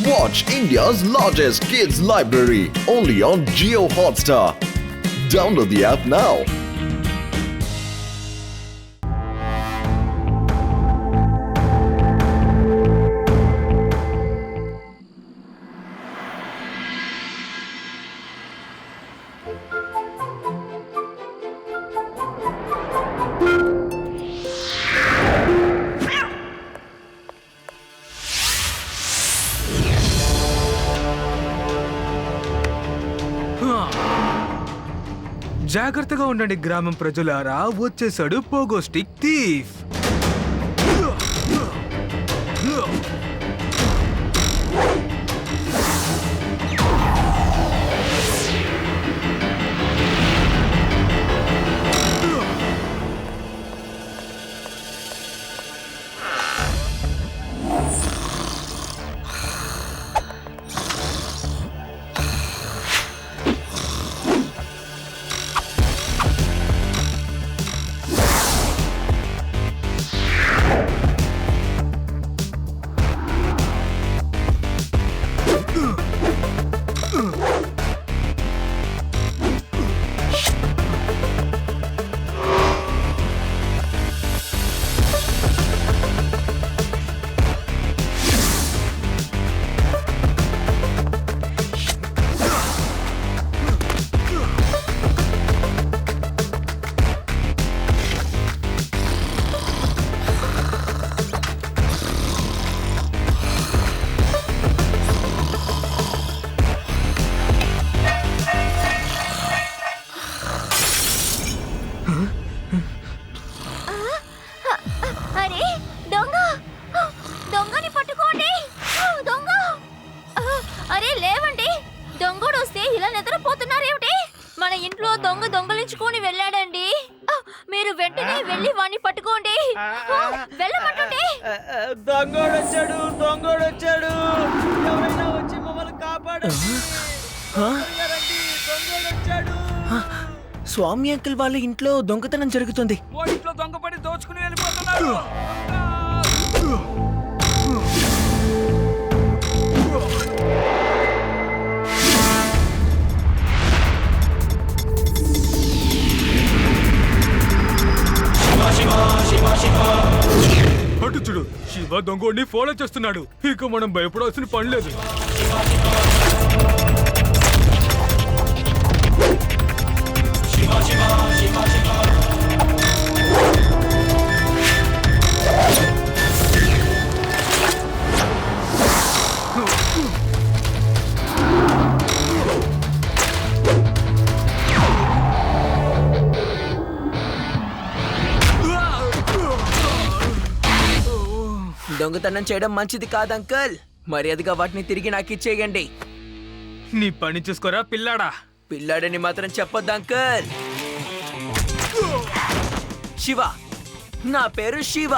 Watch India's largest kids library only on Jio Hotstar. Download the app now. జాగ్రత్తగా ఉండండి గ్రామం ప్రజలారా, వచ్చేసాడు పోగో స్టిక్ థీఫ్. దొంగలించుకొని వెళ్ళాడండి. మీరు వెంటనే వెళ్ళి వాణ్ణి పట్టుకోండి. వెళ్ళమంటుండే. దొంగోడొచ్చాడు, దొంగోడొచ్చాడు, ఎవరైనా వచ్చి మమ్మల్ని కాపాడండి. దొంగోడొచ్చాడు. స్వామి అంకుల్ వాళ్ళ ఇంట్లో దొంగతనం జరుగుతుంది. ఓ ఇంట్లో దొంగపడి దోచుకుని వెళ్ళిపోతున్నాడు. అటు చూడు, శివ దొంగోడిని ఫాలో చేస్తున్నాడు. ఇక మనం భయపడాల్సిన పని లేదు. దొంగతనం చేయడం మంచిది కాదు అంకుల్. మర్యాదగా వాటిని తిరిగి నాకు ఇచ్చేయండి. నీ పని చూసుకోరా పిల్లాడా. పిల్లాడని మాత్రం చెప్పొద్దు అంకుల్. శివ, నా పేరు శివ.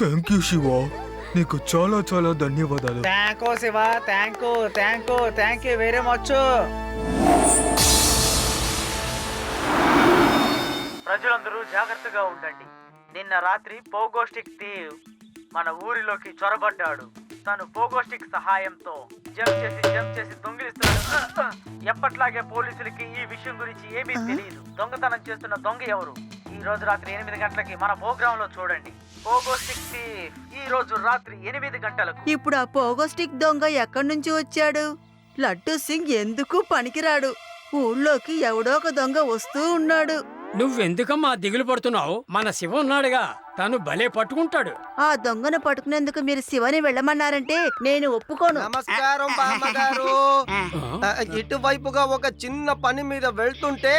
థ్యాంక్ యూ శివ, నీకు చాలా చాలా ధన్యవాదాలు. Thank you Shiva, thank you very much. ప్రజలందరూ జాగ్రత్తగా ఉండండి. నిన్న రాత్రి పోగోస్టిక్ థీవ్ మన ఊరిలోకి చొరబడ్డాడు. తను పోగోస్టిక్ సహాయంతో జంప్ చేసి దొంగిలిస్తున్నాడు. ఎప్పట్లాగే పోలీసులకి ఈ విషయం గురించి ఏమీ తెలియదు. దొంగతనం చేస్తున్న దొంగ ఎవరు? ఈ రోజు రాత్రి 8 గంటలకి మన ప్రోగ్రామ్ లో చూడండి. పోగోస్టిక్ థీఫ్ ఈ రోజు రాత్రి 8 గంటలకు. ఇప్పుడు ఆ పోగోస్టిక్ దొంగ ఎక్కడి నుంచి వచ్చాడు? లడ్డూ సింగ్ ఎందుకు పనికిరాడు. ఊళ్ళోకి ఎవడో ఒక దొంగ వస్తూ ఉన్నాడు. నువ్వెందుకమ్మా దిగులు పడుతున్నావు? మన శివ ఉన్నాడుగా, తను భలే పట్టుకుంటాడు. ఆ దొంగను పట్టుకునేందుకు మీరు శివని వెళ్ళమన్నారంటే నేను ఒప్పుకోను. నమస్కారం బామ్మగారు. ఇటువైపుగా ఒక చిన్న పని మీద వెళ్తుంటే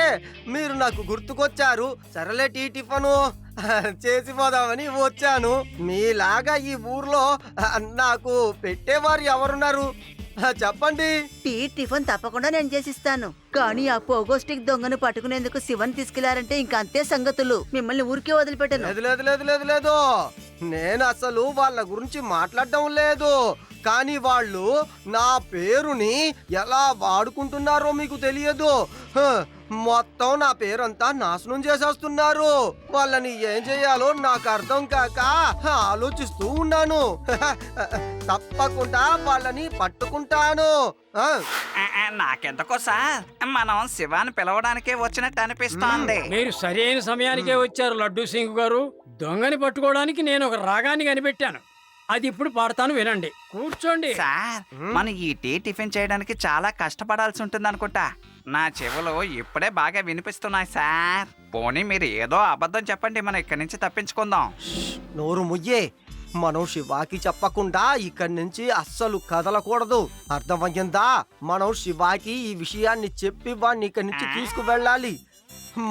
మీరు నాకు గుర్తుకొచ్చారు. సరలే టిఫను చేసిపోదామని వచ్చాను. మీలాగా ఈ ఊర్లో నాకు పెట్టేవారు ఎవరున్నారు? చెప్పండి. టీ టిఫిన్ తప్పకుండా నేను చేసిస్తాను. కానీ ఆ పోగో స్టిక్ దొంగను పట్టుకునేందుకు శివన్ తీసుకెళ్లారంటే ఇంకంతే సంగతులు. మిమ్మల్ని ఊరికే వదిలిపెట్టను. లేదు లేదు లేదు లేదు లేదు, నేను అసలు వాళ్ళ గురించి మాట్లాడడం లేదు. కానీ వాళ్ళు నా పేరుని ఎలా వాడుకుంటున్నారో మీకు తెలియదు. మొత్తం నా పేరంతా నాశనం చేసేస్తున్నారు. వాళ్ళని ఏం చేయాలో నాకు అర్థం కాక ఆలోచిస్తూ ఉన్నాను. తప్పకుండా వాళ్ళని పట్టుకుంటాను. నాకెందుకో సార్ మనం శివాని పిలవడానికే వచ్చినట్టు అనిపిస్తోంది. మీరు సరైన సమయానికే వచ్చారు లడ్డూ సింగ్ గారు. దొంగని పట్టుకోవడానికి నేను ఒక రాగాన్ని కనిపెట్టాను. అది ఇప్పుడు పాడతాను, వినండి. కూర్చోండి. సార్ మనం ఈ టీ టిఫిన్ చేయడానికి చాలా కష్టపడాల్సి ఉంటుంది అనుకుంటా. నా చెవులు ఇప్పుడే బాగా వినిపిస్తున్నాయి సార్. పోనీ మీరు ఏదో అబద్ధం చెప్పండి, మనం ఇక్కడి నుంచి తప్పించుకుందాం. నోరు ముయ్యే. మనం శివాకి చెప్పకుండా ఇక్కడి నుంచి అస్సలు కదలకూడదు. అర్థమయ్యిందా? మనం శివాకి ఈ విషయాన్ని చెప్పి వాడిని ఇక్కడి నుంచి తీసుకువెళ్ళాలి.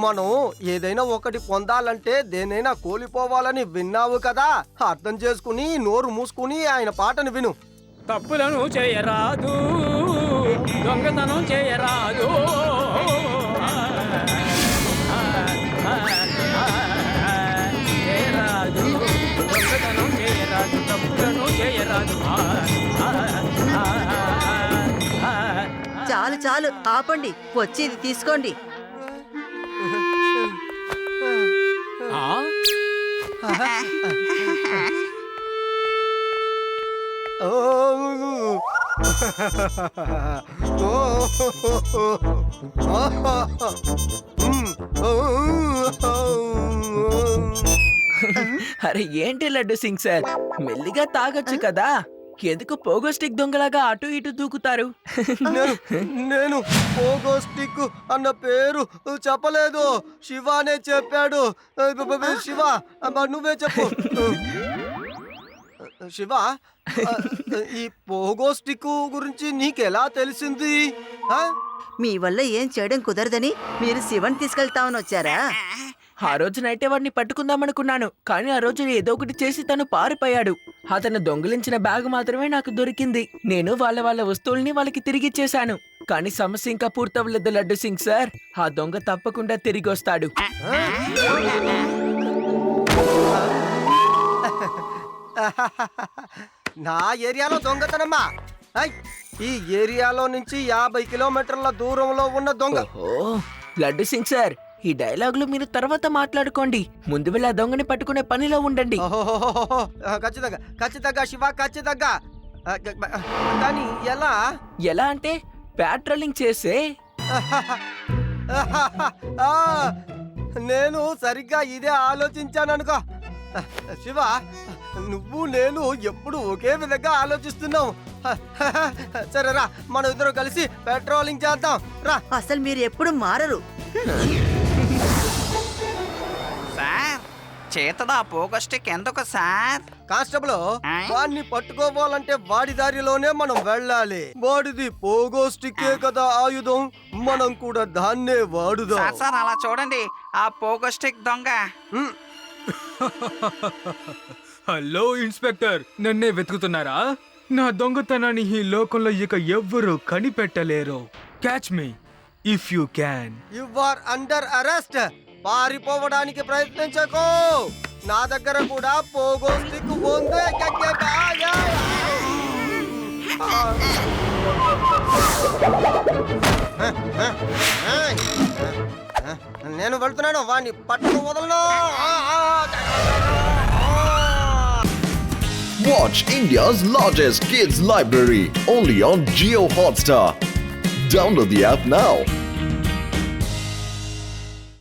మనం ఏదైనా ఒకటి పొందాలంటే దేనైనా కోల్పోవాలని విన్నావు కదా. అర్థం చేసుకుని నోరు మూసుకుని ఆయన పాటను విను. తప్పులను చేయరాదు, దొంగతనం చేయరాదు, చేయరాదు, దొంగతనం చేయరాదు, తప్పులను చేయరాదు. చాలు చాలు, ఆపండి. వచ్చి ఇది తీసుకోండి. ఆ? అరే ఏంటి లడ్డు సింగ్ సార్, మెల్లిగా తాగొచ్చు కదా. ఎందుకు పోగో స్టిక్ దొంగలాగా అటు ఇటు దూకుతారు? నేను పోగో స్టిక్ అన్న పేరు చెప్పలేదు, శివానే చెప్పాడు. శివ, నువ్వే చెప్పు. శివ, ఈ పోగో స్టిక్ గురించి నీకెలా తెలిసింది? మీ వల్ల ఏం చేయడం కుదరదని మీరు శివన్ తీసుకెళ్తామని వచ్చారా? ఆ రోజు నైటే వాడిని పట్టుకుందామనుకున్నాను, కానీ ఆ రోజు ఏదో ఒకటి చేసి తను పారిపోయాడు. అతను దొంగిలించిన బ్యాగ్ మాత్రమే నాకు దొరికింది. నేను వాళ్ళ వస్తువుల్ని వాళ్ళకి తిరిగిచ్చేశాను. కానీ సమస్య ఇంకా పూర్తవలేదు లడ్డు సింగ్ సార్. ఆ దొంగ తప్పకుండా తిరిగి వస్తాడు. నా ఏరియాలో దొంగతనమ్మా? ఈ ఏరియాలో నుంచి 50 కిలోమీటర్ల దూరంలో ఉన్న దొంగ. ఓహో, లడ్డు సింగ్ సార్, ఈ డైలాగులు మీరు తర్వాత మాట్లాడుకోండి. ముందు వెళ్ళి ఆ దొంగని పట్టుకునే పనిలో ఉండండి. ఖచ్చితంగా ఖచ్చితంగా శివ, ఖచ్చితంగా. కానీ ఎలా? ఎలా అంటే పెట్రోలింగ్ చేసే. నేను సరిగ్గా ఇదే ఆలోచించాననుకో. శివ, నువ్వు నేను ఎప్పుడు ఒకే విధంగా ఆలోచిస్తున్నావు. సరేరా, మనం ఇద్దరు కలిసి పెట్రోలింగ్ చేద్దాం రా. అసలు మీరు ఎప్పుడు మారరు. సార్ చేతదా పోగో స్టిక్ ఎందుకు సార్? కానిస్టేబుల్, వాడిని పట్టుకోవాలంటే వాడి దారిలోనే మనం వెళ్ళాలి. వాడిది పోగో స్టిక్కే కదా ఆయుధం, మనం కూడా దాన్నే వాడుదాం. సార్ అలా చూడండి, ఆ పోగో స్టిక్ దొంగ. హలో ఇన్స్పెక్టర్, నన్నే వెతుకుతున్నారా? నా దొంగతనాన్ని ఈ లోకంలో ఇక ఎవ్వరూ కనిపెట్టలేరు. Catch me if you can. You are under arrest. పారిపోవడానికి ప్రయత్నించకు. నా దగ్గర కూడా పోగో స్టిక్ ఉంది. నేను వెళ్తున్నాను, వాడిని పట్టుకు వదలను. Watch India's largest kids library only on Jio Hotstar. Download the app now.